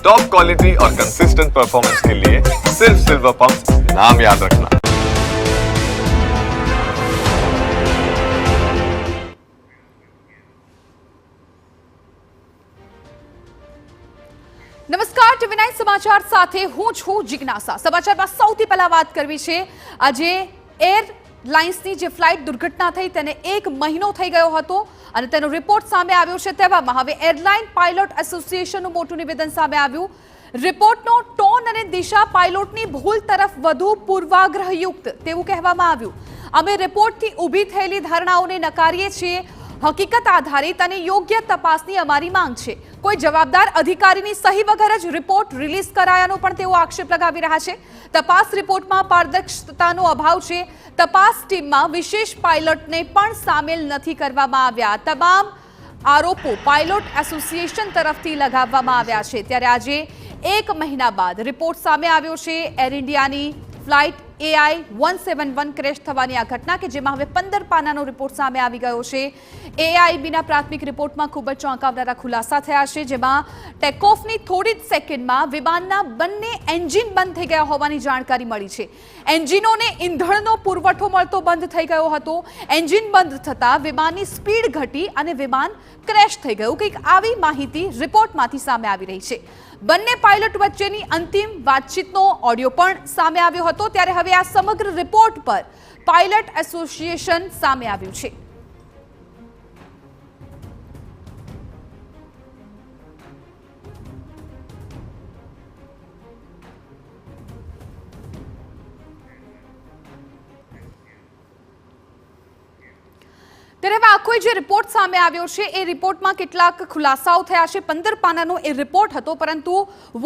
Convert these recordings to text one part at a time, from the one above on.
Top quality और consistent performance के लिए सिर्फ सिल्वर पंप नाम याद रखना। નમસ્કાર, ટીવી9 સમાચાર સાથે હું છું જિજ્ઞાસા। સમાચારમાં સૌથી પહેલા વાત કરવી છે આજે એરલાઇન્સની જે ફ્લાઇટ દુર્ઘટના થઈ તેને 1 મહિનો થઈ ગયો હતો અને તેનો રિપોર્ટ સામે આવ્યો છે। તેવામાં હવે એરલાઇન પાયલોટ એસોસિએશનનું મોટું નિવેદન સામે આવ્યું। રિપોર્ટનો ટોન અને દિશા પાયલોટની ભૂલ તરફ વધુ પૂર્વાગ્રહયુક્ત તેવું કહેવામાં આવ્યું। અમે રિપોર્ટથી ઊભી થયેલી ધારણાઓને નકારીએ છીએ। હકીકત આધારિત અને યોગ્ય તપાસની અમારી માંગ છે। કોઈ જવાબદાર અધિકારીની સહી વગર જ રિપોર્ટ રિલીઝ કરાયાનો પણ તેઓ આક્ષેપ લગાવી રહ્યા છે। તપાસ રિપોર્ટમાં પારદર્શિતાનો અભાવ છે। તપાસ ટીમમાં વિશેષ પાયલોટને પણ સામેલ નથી કરવામાં આવ્યા। તમામ આરોપો પાયલોટ એસોસિએશન તરફથી લગાવવામાં આવ્યા છે। ત્યારે આજે 1 મહિના બાદ રિપોર્ટ સામે આવ્યો છે। એર ઇન્ડિયાની ફ્લાઇટ AI-171 ક્રેશ થવાની આ ઘટના કે જેમાં હવે 15 પાનાનો રિપોર્ટ સામે આવી ગયો છે। AIBના પ્રાથમિક રિપોર્ટમાં ખૂબ જ ચોંકાવનારા ખુલાસા થયા છે, જેમાં ટેકઓફની થોડી જ સેકન્ડમાં વિમાનના બંને એન્જિન બંધ થઈ ગયા હોવાની જાણકારી મળી છે। એન્જિનોને ઈંધણનો પુરવઠો મળતો બંધ થઈ ગયો હતો। એન્જિન બંધ થતાં વિમાનની સ્પીડ ઘટી અને વિમાન ક્રેશ થઈ ગયું। કંઈક આવી માહિતી રિપોર્ટમાંથી સામે આવી રહી છે। બંને પાયલટ વચ્ચેની અંતિમ વાતચીતનો ઓડિયો પણ સામે આવ્યો હતો। ત્યારે હવે આ સમગ્ર રિપોર્ટ પર પાયલટ એસોસિએશન સામે આવ્યું છે। ત્યારે આખો જે રિપોર્ટ સામે આવ્યો છે એ રિપોર્ટમાં કેટલાક ખુલાસાઓ થયા છે। 15 પાનાનો એ રિપોર્ટ હતો, પરંતુ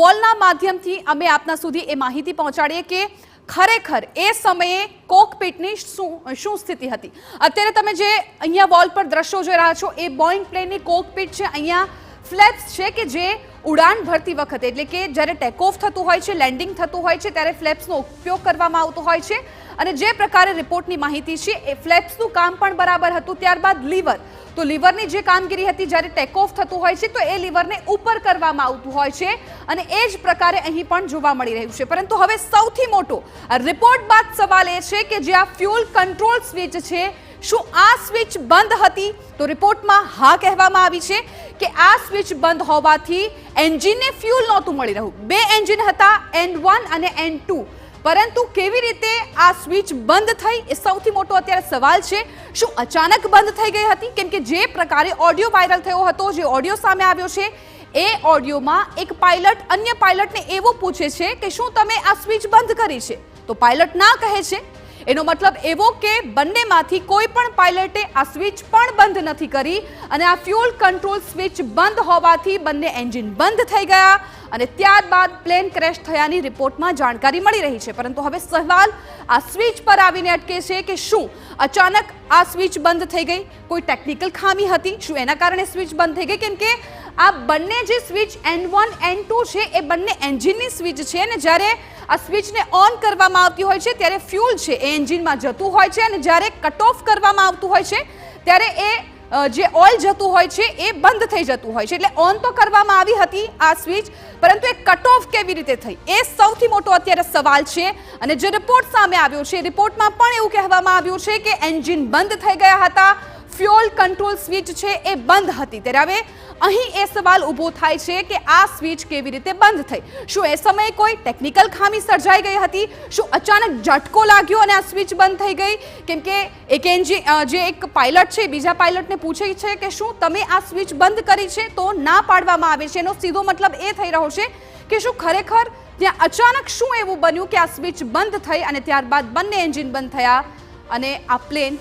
વોલના માધ્યમથી અમે આપના સુધી એ માહિતી પહોંચાડીએ કે ખરેખર એ સમયે કોકપિટની શું સ્થિતિ હતી। અત્યારે તમે જે અહીંયા વોલ પર દ્રશ્યો જોઈ રહ્યા છો એ બોઇંગ પ્લેનની કોકપિટ છે। અહીંયા ફ્લેપ્સ છે કે જે ઉડાન ભરતી વખતે એટલે કે જ્યારે ટેકઓફ થતું હોય છે, લેન્ડિંગ થતું હોય છે ત્યારે ફ્લેપ્સનો ઉપયોગ કરવામાં આવતો હોય છે અને જે પ્રકારે રિપોર્ટની માહિતી છે એ ફ્લેપ્સનું કામ પણ બરાબર હતું। ત્યારબાદ લીવર, તો લીવરની જે કામગીરી હતી જ્યારે ટેકઓફ થતું હોય છે તો એ લીવરને ઉપર કરવામાં આવતું હોય છે અને એ જ પ્રકારે અહીં પણ જોવા મળી રહ્યું છે। પરંતુ હવે સૌથી મોટો રિપોર્ટ બાદ સવાલ એ છે કે જે આ ફ્યુઅલ કંટ્રોલ સ્વિચ છે, શું આ સ્વિચ બંધ હતી? તો રિપોર્ટમાં હા કહેવામાં આવી છે કે આ સ્વિચ બંધ હોવાથી એન્જિનને ફ્યુઅલ નહોતું મળી રહ્યું। 2 એન્જિન હતા, N1 અને N2, પરંતુ કેવી રીતે આ સ્વિચ બંધ થઈ એ સૌથી મોટો અત્યારે સવાલ છે। શું અચાનક બંધ થઈ ગઈ હતી? કેમ કે જે પ્રકારે ઓડિયો વાયરલ થયો હતો, જે ઓડિયો સામે આવ્યો છે એ ઓડિયોમાં એક પાયલટ અન્ય પાયલટને એવું પૂછે છે કે શું તમે આ સ્વિચ બંધ કરી છે? તો પાયલટ ના કહે છે। એનો મતલબ એવો કે બંનેમાંથી કોઈ પણ પાયલટે આ સ્વિચ પણ બંધ નથી કરી અને આ ફ્યુઅલ કંટ્રોલ સ્વિચ બંધ હોવાથી બંને એન્જિન બંધ થઈ ગયા અને ત્યારબાદ પ્લેન ક્રેશ થયાની રિપોર્ટમાં જાણકારી મળી રહી છે। પરંતુ હવે સવાલ આ સ્વિચ પર આવીને અટકે છે કે શું અચાનક આ સ્વિચ બંધ થઈ ગઈ? કોઈ ટેકનિકલ ખામી હતી? શું એના કારણે સ્વિચ બંધ થઈ ગઈ? કેમ કે આ બંને જે સ્વિચ N1 N2 છે એ બંને એન્જિનની સ્વિચ છે અને જ્યારે આ સ્વિચને ઓન કરવામાં આવતી હોય છે ત્યારે ફ્યુઅલ છે એ એન્જિનમાં જતું હોય છે અને જ્યારે કટ ઓફ કરવામાં આવતું હોય છે ત્યારે એ જે ઓઇલ જતું હોય છે એ બંધ થઈ જતું હોય છે। એટલે ઓન તો કરવામાં આવી હતી આ સ્વિચ, પરંતુ એ કટ ઓફ કેવી રીતે થઈ એ સૌથી મોટો અત્યારે સવાલ છે। અને જે રિપોર્ટ સામે આવ્યો છે રિપોર્ટમાં પણ એવું કહેવામાં આવ્યું છે કે એન્જિન બંધ થઈ ગયા હતા, ફ્યુઅલ કંટ્રોલ સ્વિચ છે એ બંધ હતી। ત્યારે હવે અહીં એ સવાલ ઊભો થાય છે કે આ સ્વિચ કેવી રીતે બંધ થઈ? શું એ સમયે કોઈ ટેકનિકલ ખામી સર્જાઈ ગઈ હતી? શું અચાનક ઝટકો લાગ્યો અને આ સ્વિચ બંધ થઈ ગઈ? કેમ કે એક પાયલટ છે બીજા પાયલટને પૂછે છે કે શું તમે આ સ્વિચ બંધ કરી છે? તો ના પાડવામાં આવે છે। એનો સીધો મતલબ એ થઈ રહ્યો છે કે શું ખરેખર ત્યાં અચાનક શું એવું બન્યું કે આ સ્વિચ બંધ થઈ અને ત્યારબાદ બંને એન્જિન બંધ થયા અને આ પ્લેન